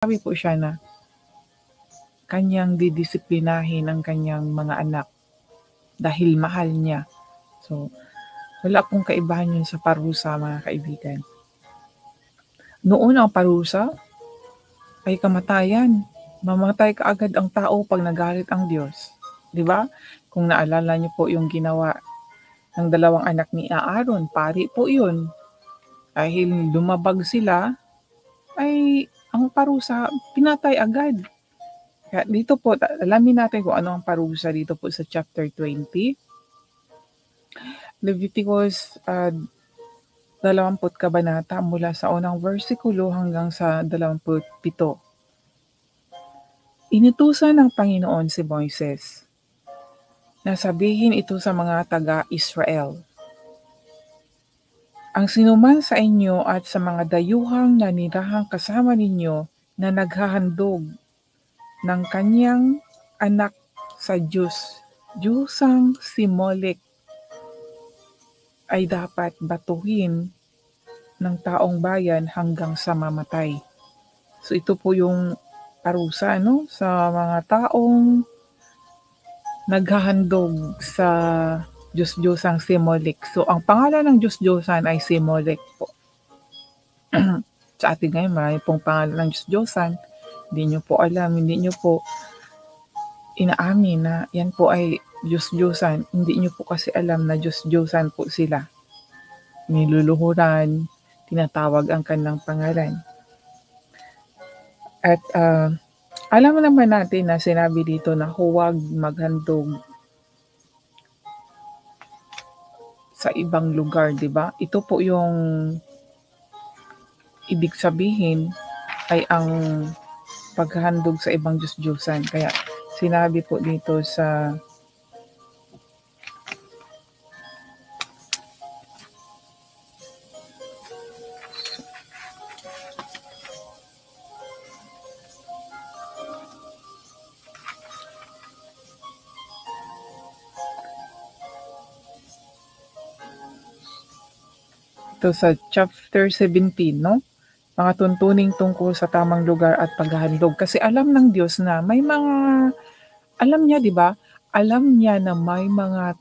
sabi po siya na kanyang didisiplinahin ang kanyang mga anak dahil mahal niya. So, wala pong kaibahan yun sa parusa, mga kaibigan. Noon ang parusa ay kamatayan. Mamatay kaagad ang tao pag nagalit ang Diyos. Di ba? Kung naalala niyo po yung ginawa ng dalawang anak ni Aaron, pari po yun. Dahil lumabag sila, ay ang parusa, pinatay agad. Kaya dito po, alamin natin kung ano ang parusa dito po sa chapter 20. Leviticus 20 kabanata mula sa unang versikulo hanggang sa 27. Inutusan ng Panginoon si Moises na sabihin ito sa mga taga-Israel. Ang sinuman sa inyo at sa mga dayuhang nanirahang kasama ninyo na naghahandog ng kanyang anak sa Diyosang si Molek ay dapat batuhin ng taong bayan hanggang sa mamatay. So ito po yung parusa sa mga taong naghahandog sa Diyos-Diyosang si Molek. So ang pangalan ng Diyos-Diyosan ay si Molek po. Sa atin ngayon, marami pong pangalan ng Diyos-Diyosan. Hindi nyo po alam, hindi nyo po inaamin na yan po ay Diyos-Diyosan. Hindi nyo po kasi alam na Diyos-Diyosan po sila. Niluluhuran, tinatawag ang kanilang pangalan. At alam naman natin na sinabi dito na huwag maghandog sa ibang lugar, di ba? Ito po yung ibig sabihin ay ang paghahandog sa ibang Diyos-Diyosan. Kaya sinabi po dito sa chapter 17, no? Mga tuntuning tungkol sa tamang lugar at paghahandog. Kasi alam ng Diyos na may mga, alam niya, di ba? Alam niya na may mga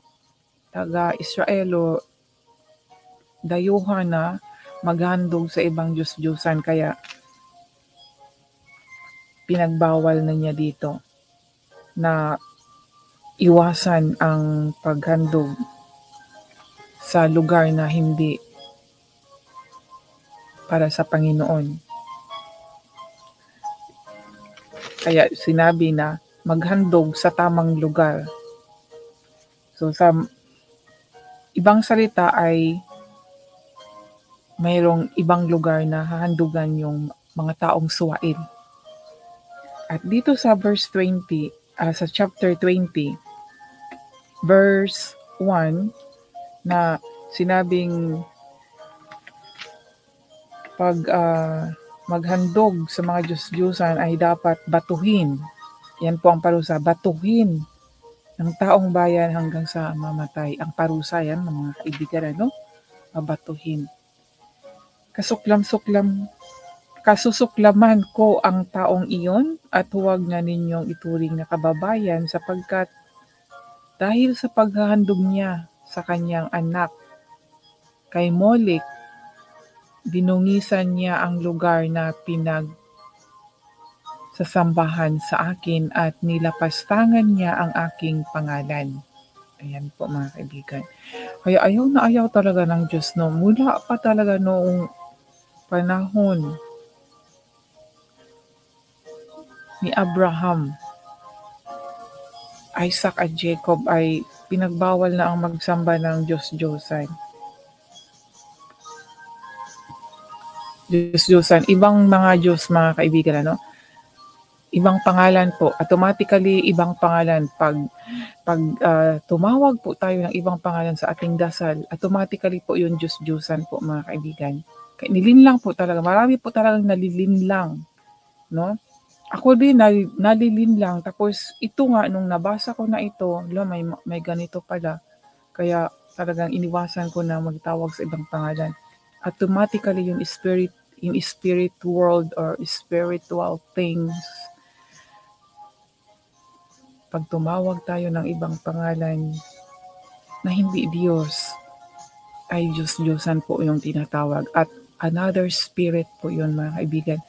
taga-Israel o dayuhan na maghandog sa ibang Diyos-Diyosan. Kaya pinagbawal na niya dito na iwasan ang paghandog sa lugar na hindi para sa Panginoon. Kaya sinabi na maghandog sa tamang lugar. So sa ibang salita ay mayroong ibang lugar na hahandugan yung mga taong suwain. At dito sa verse 20, sa chapter 20, verse 1, na sinabing pag maghandog sa mga Diyos-Diyosan ay dapat batuhin. Yan po ang parusa, batuhin ng taong bayan hanggang sa mamatay. Ang parusa yan, mga kaibigan, babatuhin. Kasusuklaman ko ang taong iyon at huwag na ninyong ituring na kababayan sapagkat dahil sa paghahandog niya sa kanyang anak kay Molek, dinungisan niya ang lugar na pinagsasambahan sa akin at nilapastangan niya ang aking pangalan. Ayan po, mga kaibigan. Kaya ayaw na ayaw talaga ng Diyos, no? Mula pa talaga noong panahon ni Abraham, Isaac at Jacob ay pinagbawal na ang magsamba ng Diyos-Diyosan. Diyos-Diyosan, ibang mga Diyos, mga kaibigan, ibang pangalan po, automatically ibang pangalan. Pag tumawag po tayo ng ibang pangalan sa ating dasal, automatically po yung Diyos-Diyosan po, mga kaibigan. Nilinlang po talaga, marami po talagang nalilinlang, no? Ako din nalilinlang, tapos ito nga, nung nabasa ko na ito, may ganito pala, kaya talagang iniwasan ko na magtawag sa ibang pangalan. Automatically yung in spirit world or spiritual things, pag tumawag tayo ng ibang pangalan na hindi Diyos, ay Diyos-Diyosan po yung tinatawag. At another spirit po yun, mga kaibigan.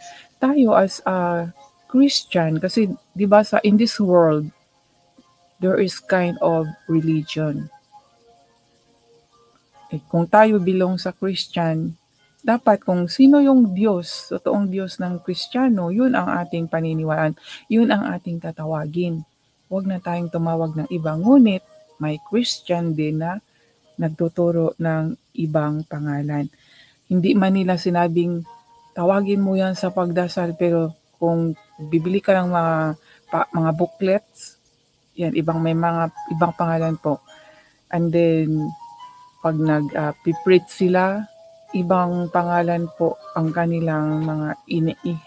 Tayo as a Christian, kasi di ba in this world, there is kind of religion. Kung tayo belong sa Christian, dapat kung sino yung Diyos, totoong Diyos ng Kristiyano, yun ang ating paniniwalaan, yun ang ating tatawagin. Huwag na tayong tumawag ng iba. Ngunit may Christian din na nagtuturo ng ibang pangalan. Hindi man nila sinabing tawagin mo yan sa pagdasal, pero kung bibili ka ng mga booklets, yan, may mga ibang pangalan po. And then, pag nag-preach sila, ibang pangalan po ang kanilang mga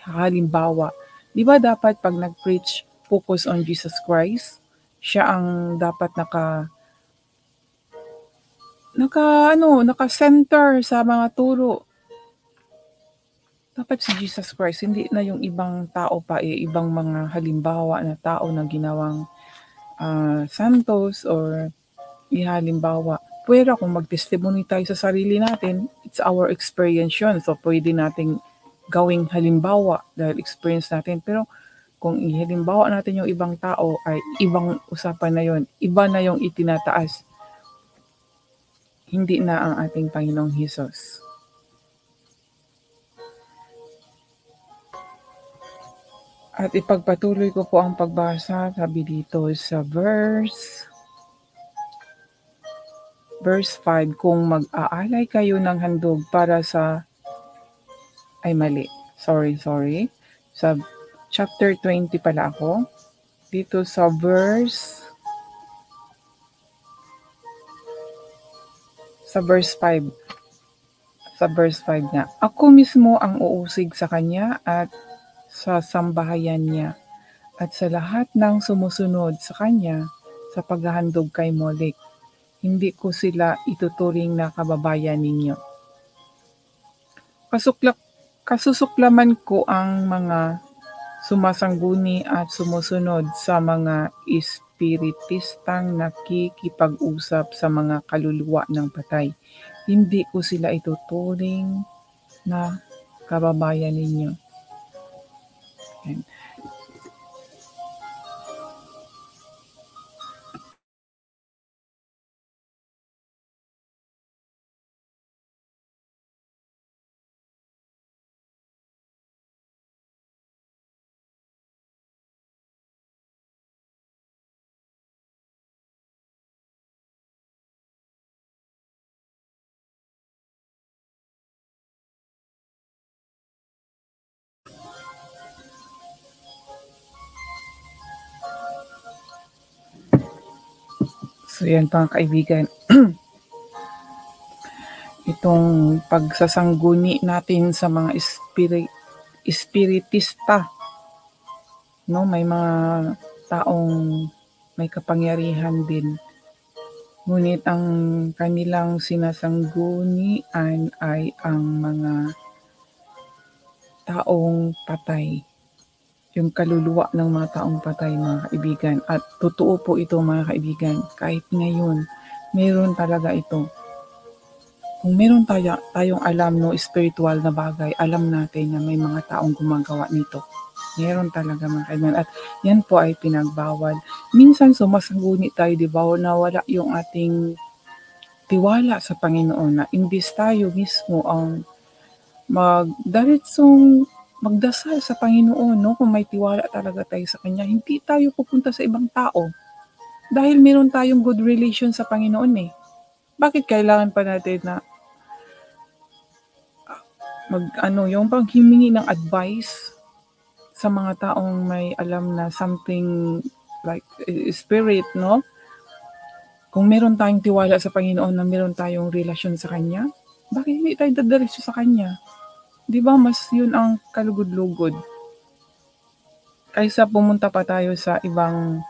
halimbawa. Di ba dapat pag nag-preach, focus on Jesus Christ? Siya ang dapat naka-center sa mga turo. Dapat si Jesus Christ, hindi na yung ibang tao pa, ibang mga halimbawa na tao na ginawang santos or ihalimbawa. Pero kung mag-testimony tayo sa sarili natin, it's our experience yun. So, pwede nating gawing halimbawa dahil experience natin. Pero kung ihalimbawa natin yung ibang tao, ay ibang usapan na yun. Iba na yung itinataas. Hindi na ang ating Panginoong Hesus. At ipagpatuloy ko po ang pagbasa, sabi dito sa verse 5, kung mag-aalay kayo ng handog para sa, sorry, sa chapter 20 pala ako, dito sa verse 5, na, ako mismo ang uusig sa kanya at sa sambahayan niya, at sa lahat ng sumusunod sa kanya sa paghahandog kay Molek. Hindi ko sila ituturing na kababayan ninyo. Kasusuklaman ko ang mga sumasangguni at sumusunod sa mga espiritistang nakikipag-usap sa mga kaluluwa ng patay. Hindi ko sila ituturing na kababayan ninyo. Ayan. So yan mga kaibigan, itong pagsasangguni natin sa mga espiritista, no, may mga taong may kapangyarihan din. Ngunit ang kanilang sinasanggunian ay ang mga taong patay. Yung kaluluwa ng mga taong patay, mga kaibigan. At totoo po ito, mga kaibigan. Kahit ngayon, meron talaga ito. Kung meron tayong alam no spiritual na bagay, alam natin na may mga taong gumagawa nito. Meron talaga, mga kaibigan. At yan po ay pinagbawal. Minsan sumasangguni tayo, di ba, na wala yung ating tiwala sa Panginoon, na imbis tayo mismo ang magdasal sa Panginoon, no? Kung may tiwala talaga tayo sa Kanya, hindi tayo pupunta sa ibang tao. Dahil meron tayong good relation sa Panginoon eh. Bakit kailangan pa natin na yung pang himingi ng advice sa mga taong may alam na something like spirit, no? Kung meron tayong tiwala sa Panginoon, na meron tayong relasyon sa Kanya, bakit hindi tayo dadiretso sa Kanya? Di ba mas yun ang kalugod-lugod? Kaysa pumunta pa tayo sa ibang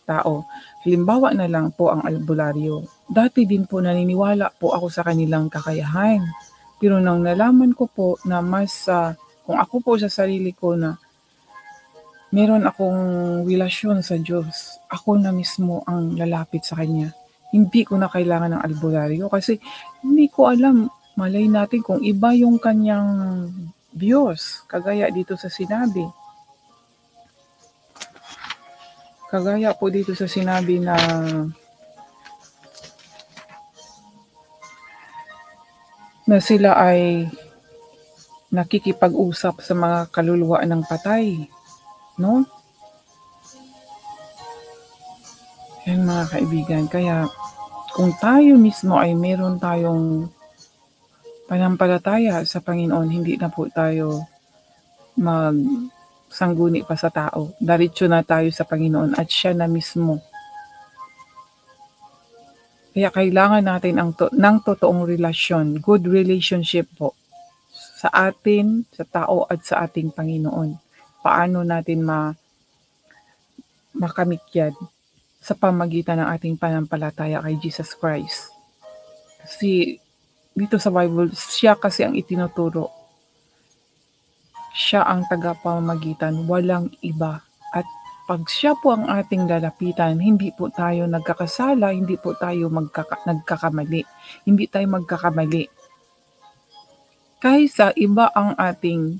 tao. Halimbawa na lang po ang albularyo. Dati din po naniniwala po ako sa kanilang kakayahan. Pero nang nalaman ko po na mas kung ako po sa sarili ko na meron akong relasyon sa Diyos, ako na mismo ang lalapit sa Kanya. Hindi ko na kailangan ng albularyo kasi hindi ko alam, malay natin kung iba yung Kanyang Diyos, kagaya dito sa sinabi. Kagaya po dito sa sinabi na sila ay nakikipag-usap sa mga kaluluwa ng patay, no? Yan mga kaibigan, kaya kung tayo mismo ay meron tayong panampalataya sa Panginoon, hindi na po tayo magsangguni pa sa tao. Diretso na tayo sa Panginoon at siya na mismo. Kaya kailangan natin ng totoong relasyon, good relationship po sa atin, sa tao at sa ating Panginoon. Paano natin makamit yan? Sa pamagitan ng ating panampalataya kay Jesus Christ. Kasi dito sa Bible, siya kasi ang itinuturo. Siya ang tagapamagitan, walang iba. At pag siya po ang ating lalapitan, hindi po tayo nagkakasala, hindi po tayo nagkakamali. Hindi tayo magkakamali. Kaysa iba ang ating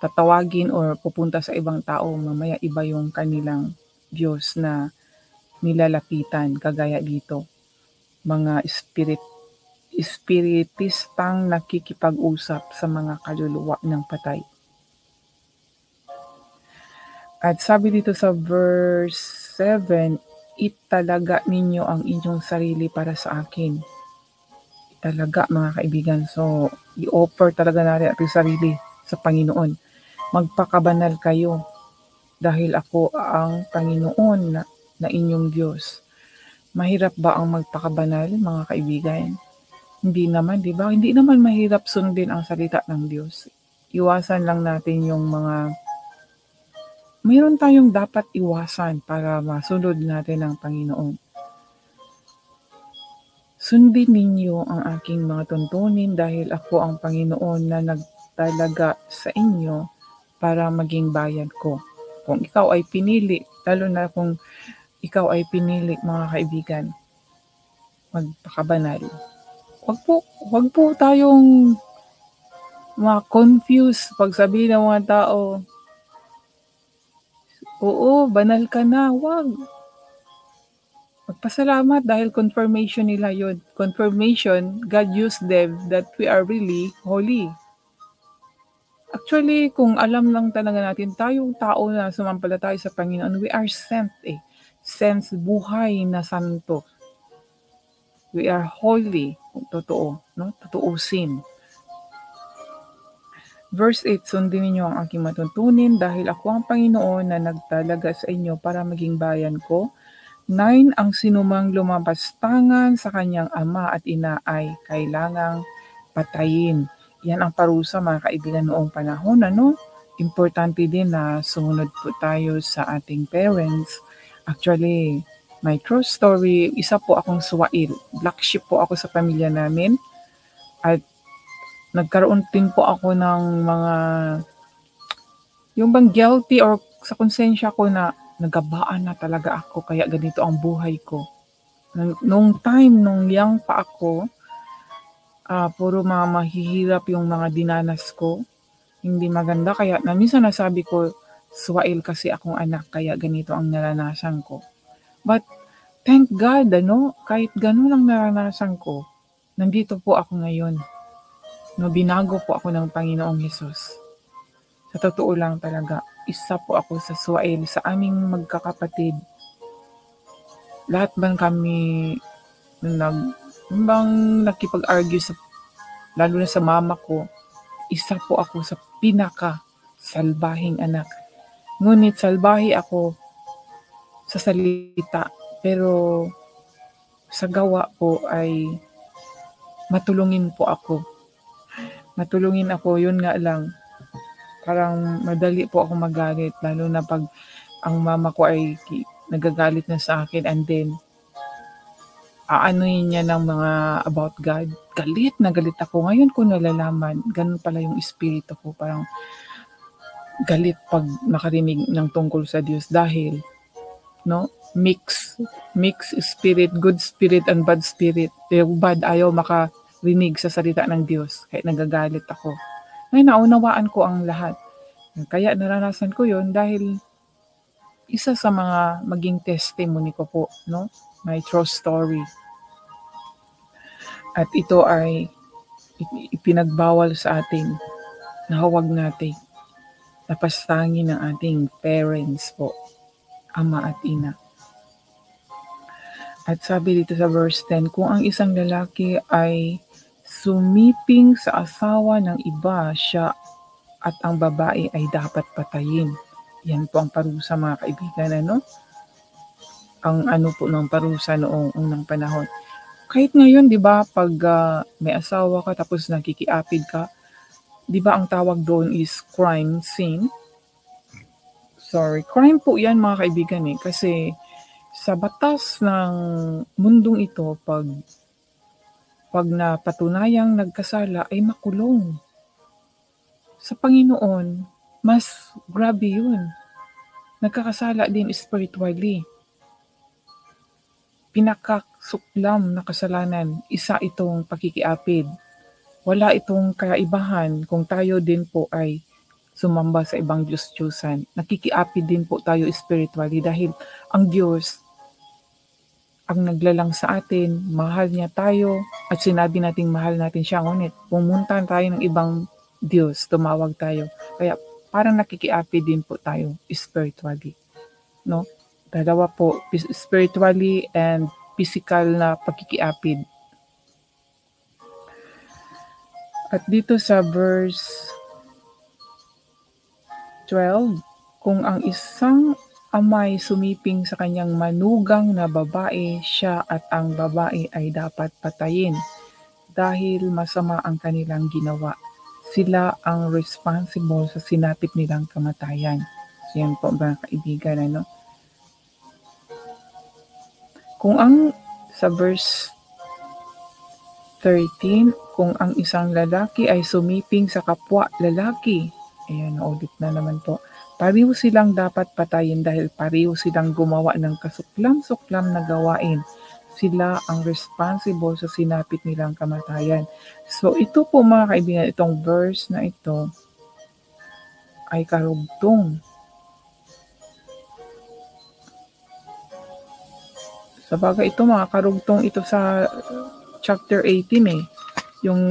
tatawagin or pupunta sa ibang tao, mamaya iba yung kanilang Diyos na nilalapitan, kagaya dito. Mga espiritistang nakikipag-usap sa mga kaluluwa ng patay. At sabi dito sa verse 7, italaga ninyo ang inyong sarili para sa akin. Italaga mga kaibigan. So, i-offer talaga natin ating sarili sa Panginoon. Magpakabanal kayo dahil ako ang Panginoon na inyong Diyos. Mahirap ba ang magpakabanal, mga kaibigan? Hindi naman, di ba? Hindi naman mahirap sundin ang salita ng Diyos. Iwasan lang natin yung mayroon tayong dapat iwasan para masunod natin ang Panginoon. Sundin ninyo ang aking mga tuntunin dahil ako ang Panginoon na nagtalaga sa inyo para maging bayan ko. Kung ikaw ay pinili, lalo na kung ikaw ay pinili, mga kaibigan, magpakabanal. Wag po tayong ma-confuse pag sabihin ng mga tao, oo, banal ka na, wag. Magpasalamat dahil confirmation nila yun. Confirmation, God used them that we are really holy. Actually, kung alam lang talaga natin, tayong tao na sumampalataya sa Panginoon, we are sent sense buhay na santo. We are holy, kung totoo, no? Tutuusin. Verse 8, sundin ninyo ang aking matuntunin dahil ako ang Panginoon na nagtalaga sa inyo para maging bayan ko. 9, ang sinumang lumabastangan sa kanyang ama at ina ay kailangang patayin. Yan ang parusa, mga kaibigan, noong panahon, ano? Importante din na sumunod po tayo sa ating parents. Actually, my true story, isa po akong suwail. Black sheep po ako sa pamilya namin. At nagkaroon din po ako ng mga, yung bang guilty or sa konsensya ko na nagabaan na talaga ako kaya ganito ang buhay ko. Nung young pa ako, puro mga mahihirap yung mga dinanas ko. Hindi maganda kaya minsan nasabi ko, suwail kasi akong anak kaya ganito ang naranasan ko. But thank God, kahit ganun ang naranasan ko, nandito po ako ngayon. Binago po ako ng Panginoong Hesus. Sa totoo lang talaga, isa po ako sa suwail sa aming magkakapatid. Lahat man kami nakipag-argue lalo na sa mama ko, isa po ako sa pinaka-salbahing anak. Ngunit salbahe ako sa salita, pero sa gawa po ay matulungin po ako. Yun nga lang. Parang madali po ako magalit, lalo na pag ang mama ko ay nagagalit na sa akin and then aanoyin niya ng mga about God. galit na galit ako. Ngayon ko nalalaman, ganun pala yung espiritu ko. Parang galit pag nakarinig ng tungkol sa Diyos dahil, no, mix spirit, good spirit and bad spirit. Yung bad ayaw makarinig sa salita ng Diyos, kaya nagagalit ako. Ngayon naunawaan ko ang lahat. Kaya naranasan ko yun dahil isa sa mga maging testimony ko po, no? My true story. At ito ay ipinagbawal sa atin na huwag natin napastangin ng ating parents po, ama at ina. At sabi dito sa verse 10, kung ang isang lalaki ay sumiping sa asawa ng iba, siya at ang babae ay dapat patayin. Yan po ang parusa, mga kaibigan, ano? Ang ano po ng parusa noong unang panahon. Kahit ngayon, di ba, pag may asawa ka tapos nakikiapid ka, di ba ang tawag doon is crime scene? Sorry, crime po yan, mga kaibigan, kasi sa batas ng mundong ito, pag napatunayang nagkasala ay makulong. Sa Panginoon, mas grabe yun. Nagkakasala din spiritually. Pinakasuklam na kasalanan, isa itong pakikiapid. Wala itong kaibahan kung tayo din po ay sumamba sa ibang Diyos-Diyusan. Nakikiapid din po tayo spiritually dahil ang Diyos ang naglalang sa atin, mahal niya tayo at sinabi nating mahal natin siya. Ngunit pumunta tayo ng ibang Diyos, tumawag tayo. Kaya parang nakikiapid din po tayo spiritually. No? Dalawa po, spiritually and physical na pagkikiapid. At dito sa verse 12, kung ang isang amay sumiping sa kanyang manugang na babae, siya at ang babae ay dapat patayin dahil masama ang kanilang ginawa. Sila ang responsible sa sinapit nilang kamatayan. So yan po, mga kaibigan, ano? Kung ang sa verse 13, kung ang isang lalaki ay sumiping sa kapwa lalaki, ayan, naulit na naman po, pareho silang dapat patayin dahil pareho silang gumawa ng kasuklam-suklam na gawain. Sila ang responsible sa sinapit nilang kamatayan. So ito po, mga kaibigan, itong verse na ito ay karugtong sa bagay ito, mga karugtong ito sa chapter 18 yung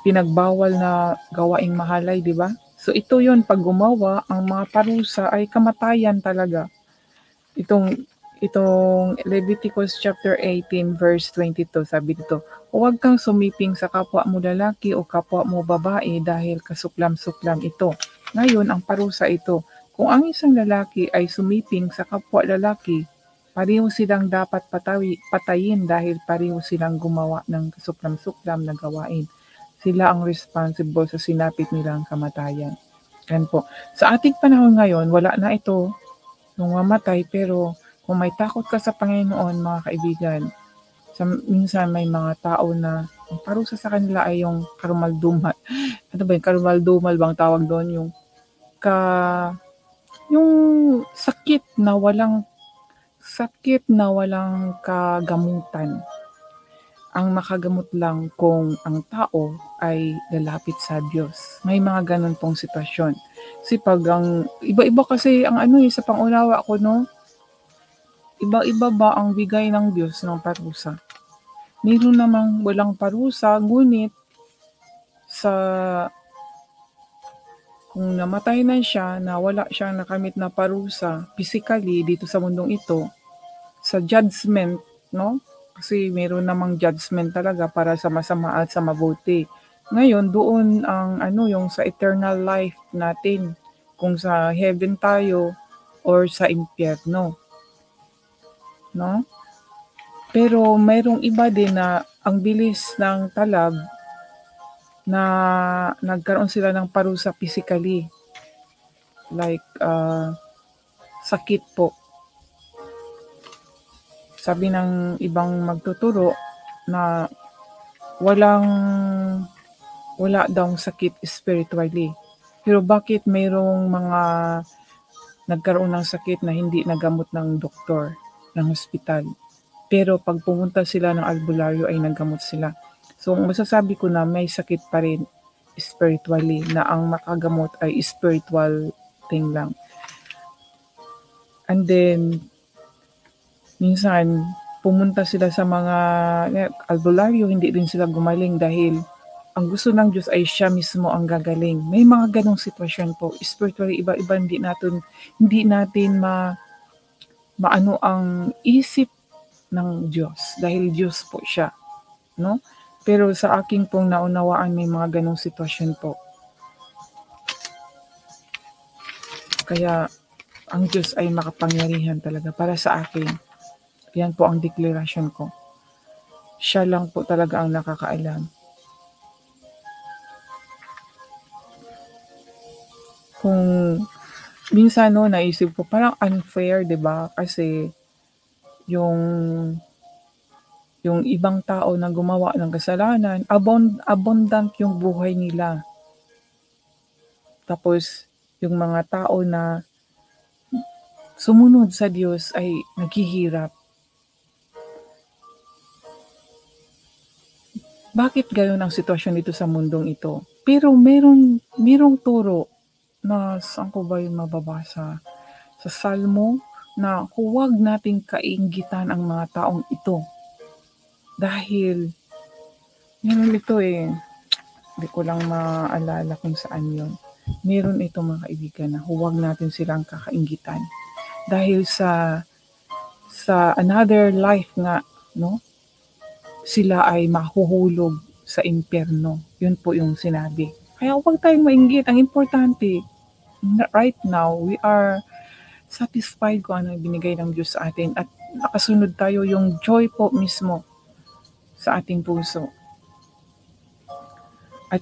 pinagbawal na gawaing mahalay, di ba? So ito yon, pag gumawa, ang mga parusa ay kamatayan talaga. Itong Leviticus chapter 18 verse 22, sabi dito, huwag kang sumiping sa kapwa mo lalaki o kapwa mo babae dahil kasuklam-suklam ito. Ngayon, ang parusa ito, kung ang isang lalaki ay sumiping sa kapwa lalaki, pareho silang dapat patayin dahil pareho silang gumawa ng kasuklam-suklam na gawain. Sila ang responsible sa sinapit nilang kamatayan. Yan po. Sa ating panahon ngayon, wala na ito nung mamatay, pero kung may takot ka sa Panginoon, mga kaibigan, minsan may mga tao na ang parusa sa kanila ay yung karumaldumal. Ano ba yung karumaldumal bang tawag doon? Yung sakit na walang kagamutan. Ang makagamot lang kung ang tao ay lalapit sa Diyos. May mga ganun pong sitwasyon. Kasi pag iba-iba kasi ang sa pangunawa ko, no? Iba-iba ba ang bigay ng Diyos ng parusa? Meron namang walang parusa, ngunit kung namatay na siya, na wala siyang nakamit na parusa physically dito sa mundong ito, sa judgment, no? Kasi meron namang judgment talaga para sa masama at sa mabuti. Ngayon, doon ang yung sa eternal life natin, kung sa heaven tayo or sa impyerno, no? Pero mayroong iba din na ang bilis ng talab na nagkaroon sila ng parusa physically. Like sakit po. Sabi ng ibang magtuturo na wala daw sakit spiritually. Pero bakit mayroong mga nagkaroon ng sakit na hindi nagamot ng doktor, ng hospital? Pero pag pumunta sila ng albularyo ay naggamot sila. So masasabi ko na may sakit pa rin spiritually na ang makagamot ay spiritual thing lang. And then, minsan, pumunta sila sa mga albularyo, hindi rin sila gumaling dahil ang gusto ng Diyos ay siya mismo ang gagaling. May mga ganong sitwasyon po. Spiritually, iba-iba, hindi natin maano ang isip ng Diyos dahil Diyos po siya, no? Pero sa aking pong naunawaan may mga ganong sitwasyon po. Kaya ang Diyos ay makapangyarihan talaga para sa akin. Yan po ang deklarasyon ko. Siya lang po talaga ang nakakaalam. Kung minsan naisip ko parang unfair, 'di ba? Kasi yung ibang tao na gumawa ng kasalanan, abundant yung buhay nila. Tapos yung mga tao na sumunod sa Diyos ay naghihirap. Bakit gayon ang sitwasyon dito sa mundong ito? Pero merong turo na saan ko ba yung mababasa? Sa Salmo na huwag nating kainggitan ang mga taong ito. Dahil, meron ito hindi ko lang maalala kung saan yun. Meron ito mga kaibigan na huwag natin silang kakainggitan. Dahil sa another life nga, no? Sila ay mahuhulog sa impyerno. Yun po yung sinabi. Kaya huwag tayong mainggit. Ang importante, right now, we are satisfied kung ano binigay ng Diyos sa atin at nakasunod tayo yung joy po mismo sa ating puso. At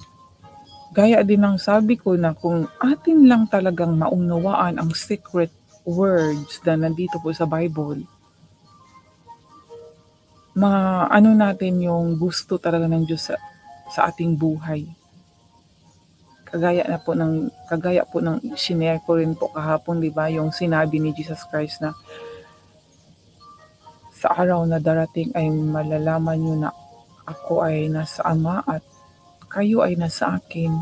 gaya din ng sabi ko na kung atin lang talagang maunawaan ang secret words na nandito po sa Bible, maano natin yung gusto talaga ng Diyos sa ating buhay. Kagaya po ng sinare ko rin po kahapon, di ba? Yung sinabi ni Jesus Christ na sa araw na darating ay malalaman nyo na ako ay nasa Ama at kayo ay nasa akin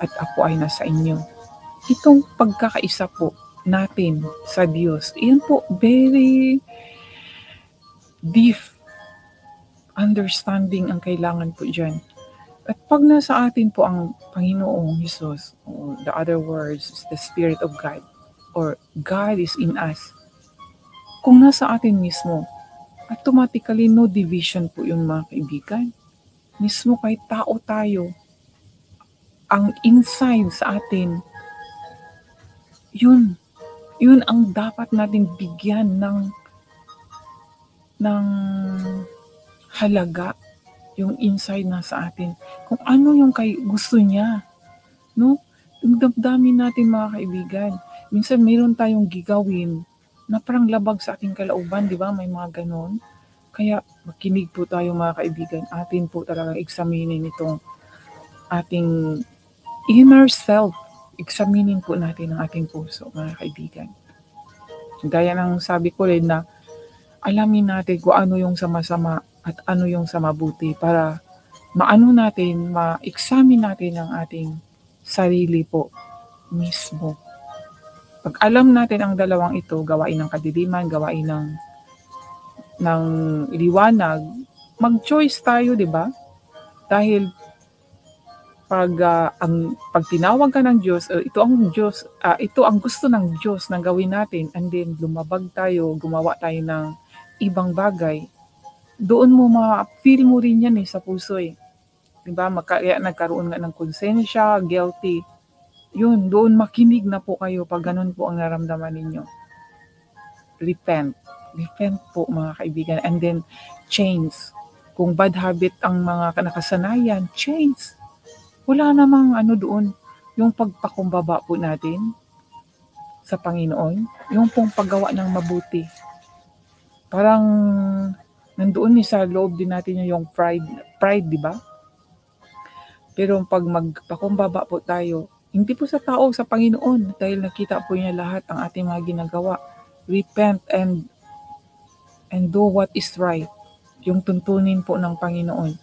at ako ay nasa inyo. Itong pagkakaisa po natin sa Diyos, iyan po very deep understanding ang kailangan po dyan. At pag nasa atin po ang Panginoong Jesus, or the other words is the Spirit of God, or God is in us, kung nasa atin mismo, automatically no division po yung mga kaibigan. Mismo kahit tao tayo, ang inside sa atin, yun ang dapat nating bigyan ng halaga, yung inside na sa atin. Kung ano yung gusto niya, no? Yung damdamin natin mga kaibigan. Minsan mayroon tayong gigawin na parang labag sa ating kalooban, di ba? May mga ganon. Kaya makinig po tayo mga kaibigan. Atin po talagang examinin itong ating inner self. Examinin po natin ang ating puso mga kaibigan. Gaya ng sabi ko rin na alamin natin kung ano yung sama-sama at ano yung sa mabuti para ma-examine natin ang ating sarili po mismo. Pag alam natin ang dalawang ito, gawain ng kadiliman, gawain ng liwanag, mag-choice tayo, di ba? Dahil pag tinawag ka ng Diyos, ito ang gusto ng Diyos na gawin natin, and then lumabag tayo, gumawa tayo ng ibang bagay, doon mo ma-feel mo rin yan sa puso Diba? Kaya nagkaroon nga ng konsensya, guilty. Yun, doon makinig na po kayo pag ganun po ang naramdaman ninyo. Repent. Repent po mga kaibigan. And then, change. Kung bad habit ang mga nakasanayan, change. Wala namang doon. Yung pagpakumbaba po natin sa Panginoon, yung pong paggawa ng mabuti. Parang nandoon sa loob din natin yung pride, di ba? Pero pag magpakumbaba po tayo, hindi po sa tao, sa Panginoon, dahil nakita po niya lahat ang ating mga ginagawa. Repent and do what is right. Yung tuntunin po ng Panginoon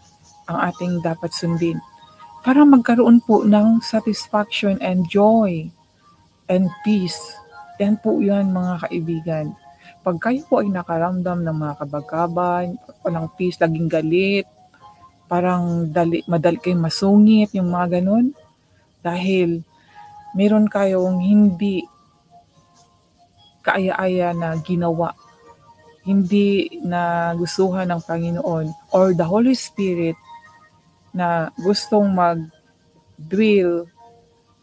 ang ating dapat sundin. Para magkaroon po ng satisfaction and joy and peace. Yan po yan, mga kaibigan. Pag kayo po ay nakaramdam ng mga kabagaban, walang peace, laging galit, parang madali kayong masungit, yung mga ganun. Dahil meron kayong hindi kaaya-aya na ginawa, hindi na gustuhan ng Panginoon or the Holy Spirit na gustong mag-dwell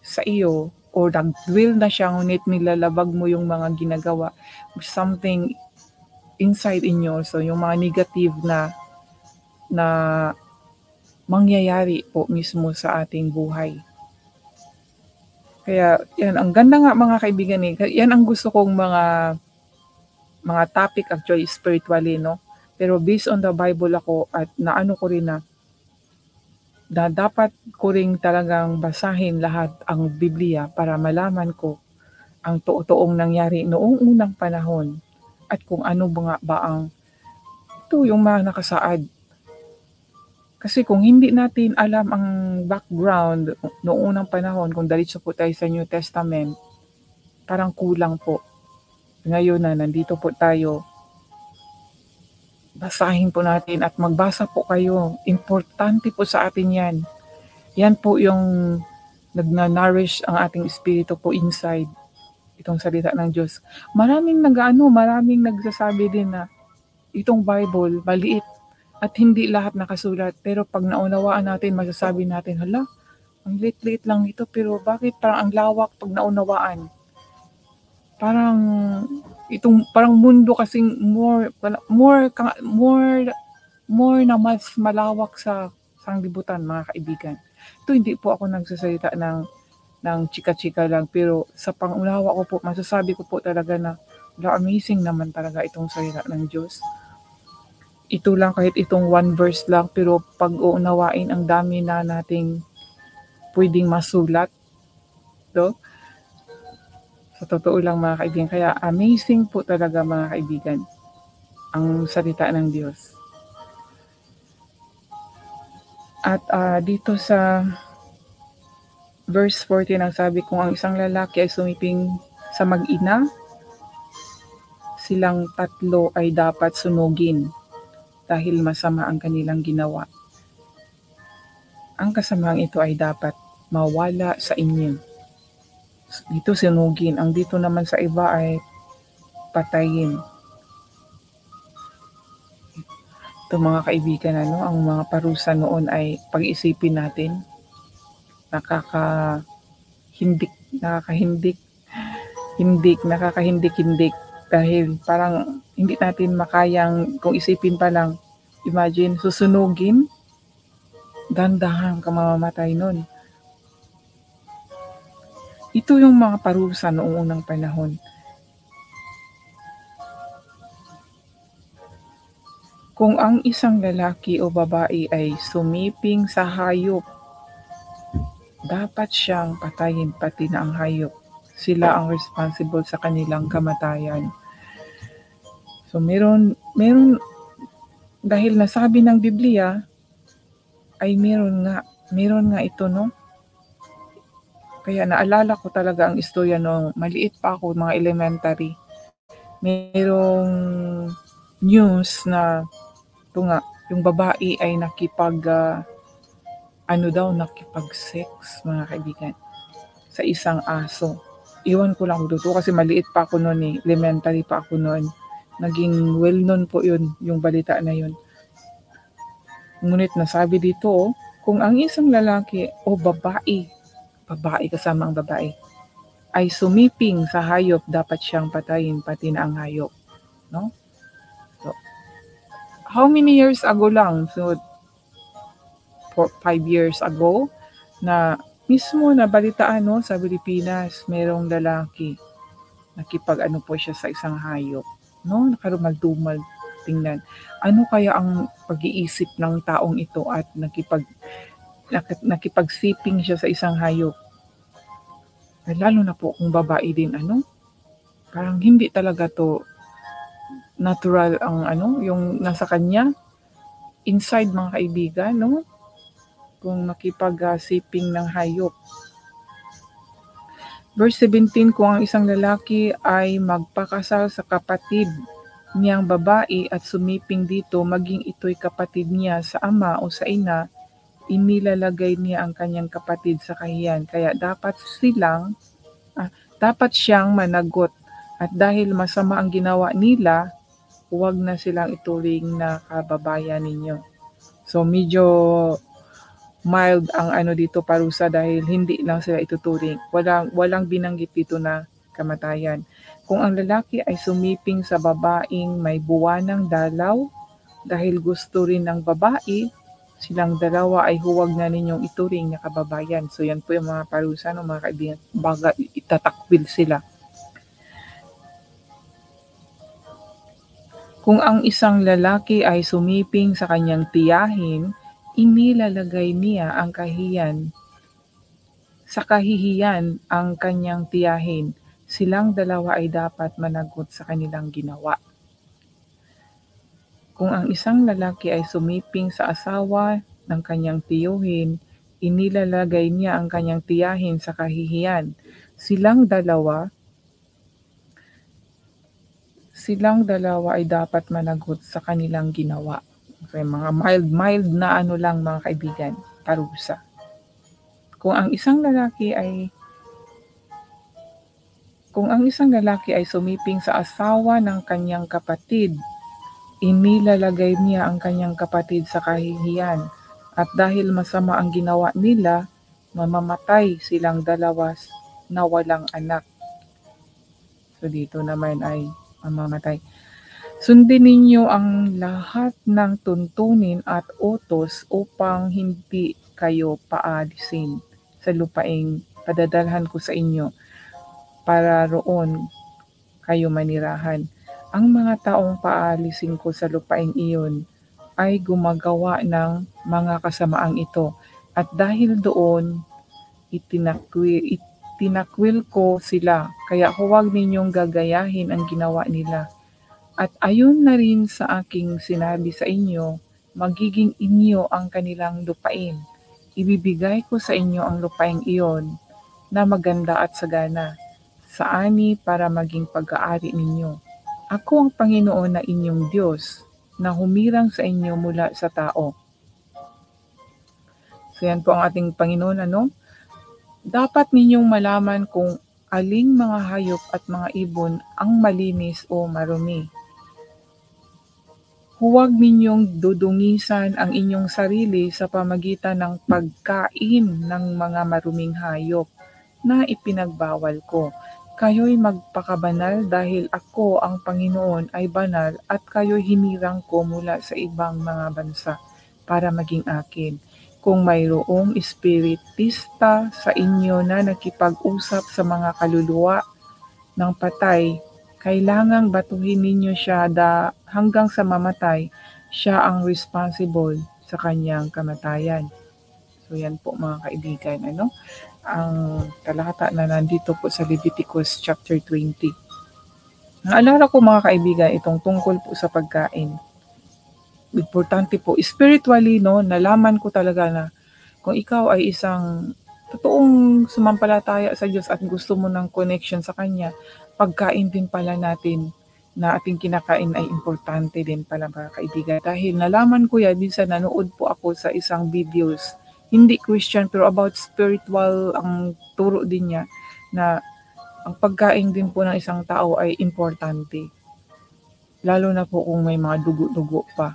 sa iyo or nag-dwell na siya ngunit nilalabag mo yung mga ginagawa, something inside in you, so yung mga negative na mangyayari po mismo sa ating buhay. Kaya yan, ang ganda nga mga kaibigan yan ang gusto kong mga topic actually spiritually, no? Pero based on the Bible ako at naano ko rin na dapat ko rin talagang basahin lahat ang Biblia para malaman ko ang totoong nangyari noong unang panahon at kung ano ba ang ito yung mga nakasaad. Kasi kung hindi natin alam ang background noong unang panahon, kung diretso po tayo sa New Testament, parang kulang po. Ngayon na nandito po tayo, basahin po natin at magbasa po kayo. Importante po sa atin yan. Yan po yung nagna-nourish ang ating espiritu po inside itong salita ng Diyos. Maraming nagsasabi din na itong Bible, maliit at hindi lahat nakasulat. Pero pag naunawaan natin, masasabi natin, hala, ang liit-liit lang ito, pero bakit parang ang lawak pag naunawaan? Parang mundo kasing more na mas malawak sa sanglibutan, mga kaibigan. Ito hindi po ako nagsasalita ng chika-chika lang, pero sa pangunawa ko po, masasabi ko po talaga na amazing naman talaga itong salita ng Diyos. Ito lang, kahit itong one verse lang, pero pag uunawain, ang dami na nating pwedeng masulat. So, sa totoo lang mga kaibigan, kaya amazing po talaga mga kaibigan ang salita ng Diyos. At dito sa verse 14, ang sabi, kung ang isang lalaki ay sumiping sa mag-ina, silang tatlo ay dapat sunugin dahil masama ang kanilang ginawa. Ang kasamaang ito ay dapat mawala sa inyo. Dito sunugin, ang dito naman sa iba ay patayin. Ito mga kaibigan, ang mga parusa noon ay pag-isipin natin, nakakahindik dahil parang hindi natin makayang, kung isipin pa lang, imagine, susunugin, dandahan ka mamamatay nun. Ito yung mga parusa noong unang panahon. Kung ang isang lalaki o babae ay sumiping sa hayop, dapat siyang patayin pati na ang hayop. Sila ang responsible sa kanilang kamatayan. So meron dahil nasabi ng Biblia ay meron nga ito, no? Kaya naalala ko talaga ang istorya nung maliit pa ako, mga elementary. Merong news na ito nga, yung babae ay nakipag-sex, mga kaibigan, sa isang aso. Iwan ko lang dito kasi maliit pa ako noon, elementary pa ako noon. Naging well-known po yun, yung balita na yun. Ngunit nasabi dito, kung ang isang lalaki o babae kasama ang babae, ay sumiping sa hayop, dapat siyang patayin pati na ang hayop. No? So, how many years ago lang? So, 5 years ago, na mismo na balitaan, no, sa Pilipinas, merong lalaki nakipag po siya sa isang hayop, no, nakarumal-dumal. tingnan. Ano kaya ang pag-iisip ng taong ito at nakipagsiping siya sa isang hayop? Lalo na po kung babae din, parang hindi talaga to natural ang yung nasa kanya, inside mga kaibigan, no? Kung makipagsiping ng hayop. Verse 17, kung ang isang lalaki ay magpakasal sa kapatid niyang babae at sumiping dito, maging ito'y kapatid niya sa ama o sa ina, inilalagay niya ang kanyang kapatid sa kahiyan. Kaya dapat siyang managot. At dahil masama ang ginawa nila, huwag na silang ituring na kababayan ninyo. So medyo mild ang dito parusa dahil hindi lang sila ituturing. Walang binanggit dito na kamatayan. Kung ang lalaki ay sumiping sa babaeng may buwanang dalaw dahil gusto rin ng babae, silang dalawa ay huwag na ninyong ituring na kababayan. So yan po yung mga parusa ng mga kaibigan. Baga itatakwil sila. Kung ang isang lalaki ay sumiping sa kanyang tiyahin, inilalagay niya sa kahihiyan ang kanyang tiyahin. Silang dalawa ay dapat managot sa kanilang ginawa. Kung ang isang lalaki ay sumiping sa asawa ng kanyang tiyuhin, inilalagay niya ang kanyang tiyahin sa kahihiyan. Silang dalawa ay dapat managot sa kanilang ginawa. Okay, mga mild na lang mga kaibigan, parusa. Kung ang isang lalaki ay sumiping sa asawa ng kanyang kapatid, inilalagay niya ang kanyang kapatid sa kahihiyan. At dahil masama ang ginawa nila, mamamatay silang dalawa na walang anak. So dito naman ay mamamatay. Sundin ninyo ang lahat ng tuntunin at utos upang hindi kayo paalisin sa lupaing padadalhan ko sa inyo para roon kayo manirahan. Ang mga taong paalisin ko sa lupaing iyon ay gumagawa ng mga kasamaang ito. At dahil doon, itinakwil ko sila. Kaya huwag ninyong gagayahin ang ginawa nila. At ayon na rin sa aking sinabi sa inyo, magiging inyo ang kanilang lupain. Ibibigay ko sa inyo ang lupaing iyon na maganda at sagana sa ani para maging pag-aari ninyo. Ako ang Panginoon na inyong Diyos na humirang sa inyo mula sa tao. So yan po ang ating Panginoon. Dapat ninyong malaman kung aling mga hayop at mga ibon ang malinis o marumi. Huwag ninyong dudungisan ang inyong sarili sa pamagitan ng pagkain ng mga maruming hayop na ipinagbawal ko. Kayo'y magpakabanal dahil ako ang Panginoon ay banal at kayo'y hinirang ko mula sa ibang mga bansa para maging akin. Kung mayroong espiritista sa inyo na nakipag-usap sa mga kaluluwa ng patay, kailangang batuhin ninyo siya hanggang sa mamatay. Siya ang responsible sa kanyang kamatayan. So yan po mga kaibigan, ang talata na nandito po sa Leviticus chapter 20. Naalala ko mga kaibigan, itong tungkol po sa pagkain. Importante po, spiritually, nalaman ko talaga na kung ikaw ay isang totoong sumampalataya sa Diyos at gusto mo ng connection sa Kanya, pagkain din pala natin na ating kinakain ay importante din pala mga kaibigan. Dahil nalaman ko yan, minsan nanood po ako sa isang videos, hindi Christian pero about spiritual ang turo din niya na ang pagkain din po ng isang tao ay importante. Lalo na po kung may mga dugo-dugo pa.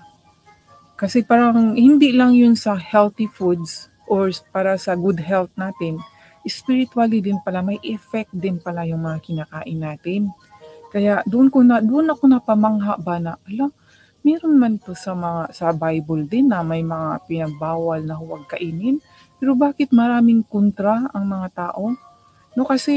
Kasi parang hindi lang yun sa healthy foods or para sa good health natin, spiritually din pala, may effect din pala yung mga kinakain natin. Kaya doon ako napamangha ba na, meron man to sa Bible din na may mga pinagbawal na huwag kainin. Pero bakit maraming kontra ang mga tao? Kasi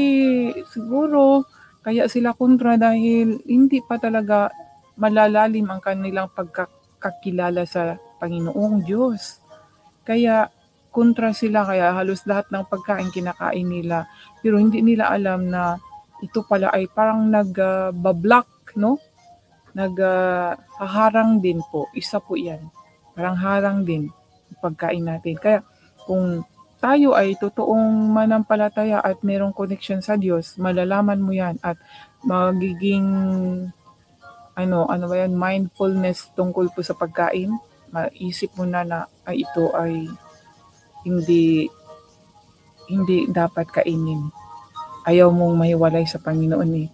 siguro kaya sila kontra dahil hindi pa talaga malalalim ang kanilang pagkakilala sa Panginoong Diyos. Kaya kontra sila, kaya halos lahat ng pagkain kinakain nila. Pero hindi nila alam na ito pala ay parang nag-block, no? Haharang din po. Isa po yan. Parang harang din ang pagkain natin. Kaya kung tayo ay totoong manampalataya at merong connection sa Diyos, malalaman mo yan at magiging ano ba yan, mindfulness tungkol po sa pagkain. Maisip mo na ay ito ay hindi dapat kainin. Ayaw mong mahiwalay sa Panginoon eh.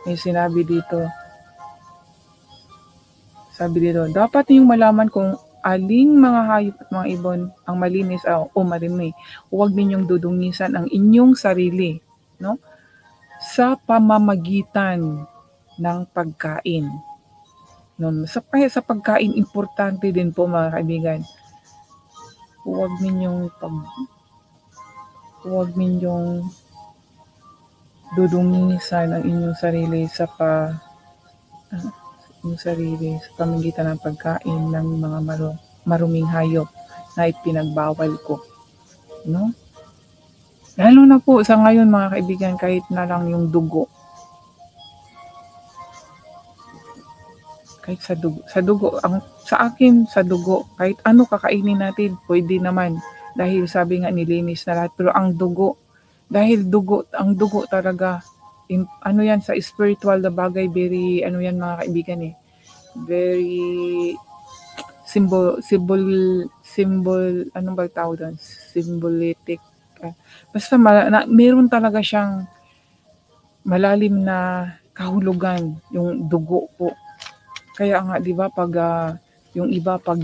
May sinabi dito, dapat niyong malaman kung aling mga hayop at mga ibon ang malinis o marumi. Huwag ninyong dudungisan ang inyong sarili, no? Sa pamamagitan ng pagkain. No? Sa pagkain, importante din po mga kaibigan. Huwag ninyong dudungisan ang inyong sarili sa pamamagitan ng pagkain ng mga maruming hayop na ipinagbawal ko. No? Lalo na po sa ngayon mga kaibigan, kahit na lang yung dugo. Kahit sa dugo, sa akin, sa dugo, kahit ano kakainin natin, pwede naman. Dahil sabi nga nilinis na lahat. Pero ang dugo, dahil ang dugo talaga, ano yan sa spiritual na bagay, very, ano yan mga kaibigan eh, very symbol, ano ba tawag doon? Symbolic. Basta meron talaga siyang malalim na kahulugan, yung dugo po. Kaya nga, di ba, pag yung iba, pag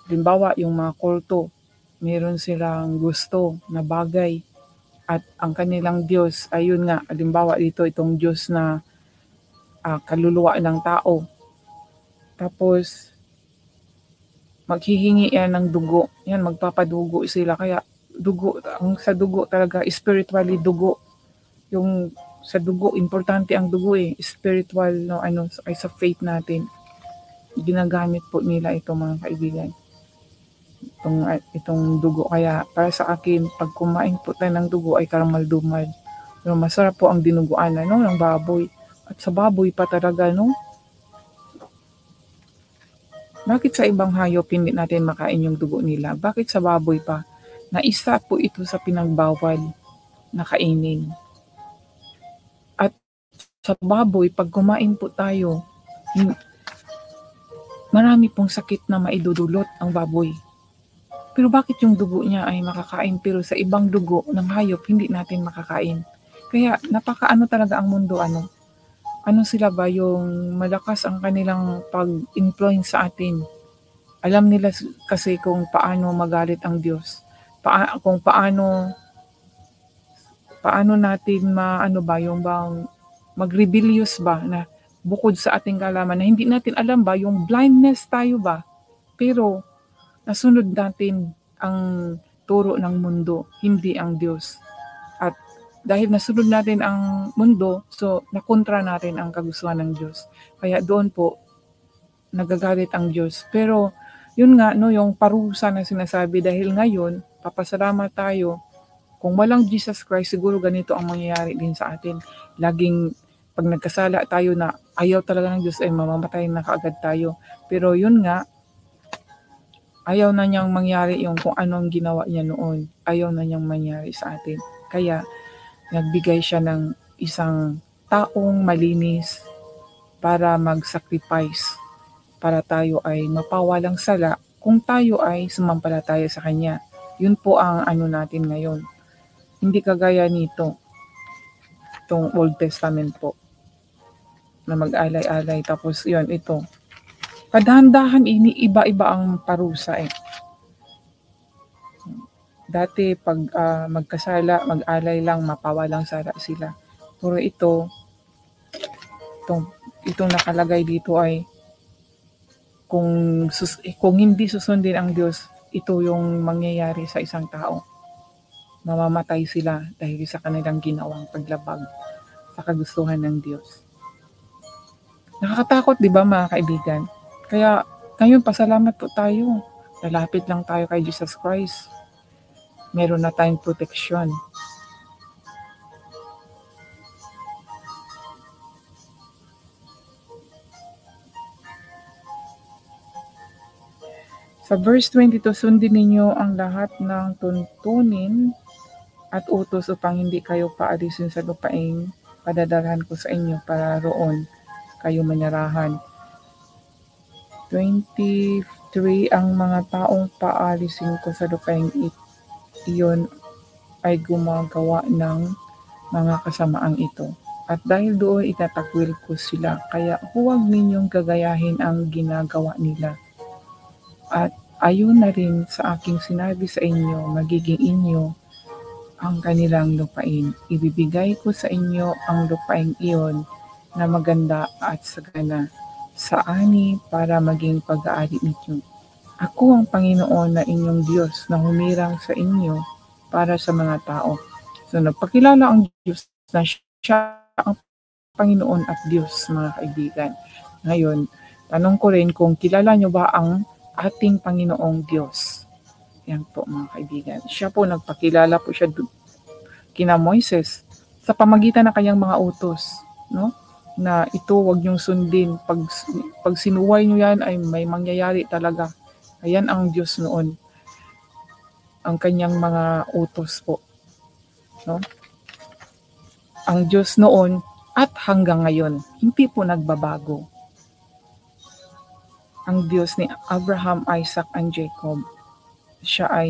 halimbawa, yung mga kulto, meron silang gusto na bagay at ang kanilang Diyos, ayun nga, halimbawa dito, itong Diyos na kaluluwa ng tao. Tapos, maghihingi yan ng dugo. Yan, magpapadugo sila. Kaya, sa dugo talaga, spiritually dugo. Yung sa dugo, importante ang dugo eh. Spiritual, no, ay sa faith natin. Ginagamit po nila ito mga kaibigan. Itong dugo. Kaya para sa akin, pag kumain po tayo ng dugo ay karamal-dumal. Pero masarap po ang dinuguan ng baboy. At sa baboy pa talaga, no? Bakit sa ibang hayop hindi natin makain yung dugo nila? Bakit sa baboy pa? Na isa po ito sa pinagbawal na kainin. At sa baboy, pag kumain po tayo, marami pong sakit na maidudulot ang baboy. Pero bakit yung dugo niya ay makakain pero sa ibang dugo ng hayop hindi natin makakain? Kaya napakaano talaga ang mundo, ano sila ba yung malakas ang kanilang pag-influence sa atin. Alam nila kasi kung paano magalit ang Diyos. Kung paano natin yung bang mag-rebellious ba na bukod sa ating kaalaman na hindi natin alam ba yung blindness tayo ba. Pero nasunod natin ang turo ng mundo, hindi ang Diyos. At dahil nasunod natin ang mundo, so nakontra natin ang kagustuhan ng Diyos. Kaya doon po, nagagalit ang Diyos. Pero yun nga, yung parusa na sinasabi, dahil ngayon, papasalamat tayo, kung walang Jesus Christ, siguro ganito ang mangyayari din sa atin. Laging, pag nagkasala tayo na ayaw talaga ng Diyos, ay mamamatay na kaagad tayo. Pero yun nga, ayaw na niyang mangyari yung kung anong ginawa niya noon. Ayaw na niyang mangyari sa atin. Kaya, nagbigay siya ng isang taong malinis para mag-sacrifice para tayo ay mapawalang sala kung tayo ay sumampalataya sa Kanya. Yun po ang natin ngayon. Hindi kagaya nito, itong Old Testament po, na mag-alay-alay. Tapos yun, ito. Kadahan-dahan iba-iba ang parusa eh. Dati pag magkasala, mag-alay lang, mapawalang sala sila. Pero itong nakalagay dito ay kung hindi susundin ang Diyos, ito yung mangyayari sa isang tao. Mamamatay sila dahil sa kanilang ginawang paglabag sa kagustuhan ng Diyos. Nakakatakot, 'di ba mga kaibigan? Kaya ngayon pasalamat po tayo. Lalapit lang tayo kay Jesus Christ. Meron na tayong proteksyon. Sa verse 22, sundin ninyo ang lahat ng tuntunin at utos upang hindi kayo paalisin sa lupaing padadalhan ko sa inyo para roon kayo manirahan. 23, ang mga taong paalisin ko sa lupaing iyon ay gumagawa ng mga kasamaang ito. At dahil doon itatakwil ko sila, kaya huwag ninyong gagayahin ang ginagawa nila. At ayon na rin sa aking sinabi sa inyo, magiging inyo ang kanilang lupain. Ibibigay ko sa inyo ang lupain iyon na maganda at sagana sa ani para maging pag-aari ninyo. Ako ang Panginoon na inyong Diyos na humirang sa inyo para sa mga tao. So nagpakilala ang Diyos na siya ang Panginoon at Diyos, mga kaibigan. Ngayon, tanong ko rin kung kilala nyo ba ang ating Panginoong Diyos. Yan po mga kaibigan. Siya po nagpakilala po siya kina Moises sa pamagitan ng kanyang mga utos, no? Na ito wag niyong sundin. Pag sinuway niyo yan ay may mangyayari talaga. Ayan ang Diyos noon. Ang kanyang mga utos po, no? Ang Diyos noon at hanggang ngayon, hindi po nagbabago. Ang Diyos ni Abraham, Isaac, and Jacob, siya ay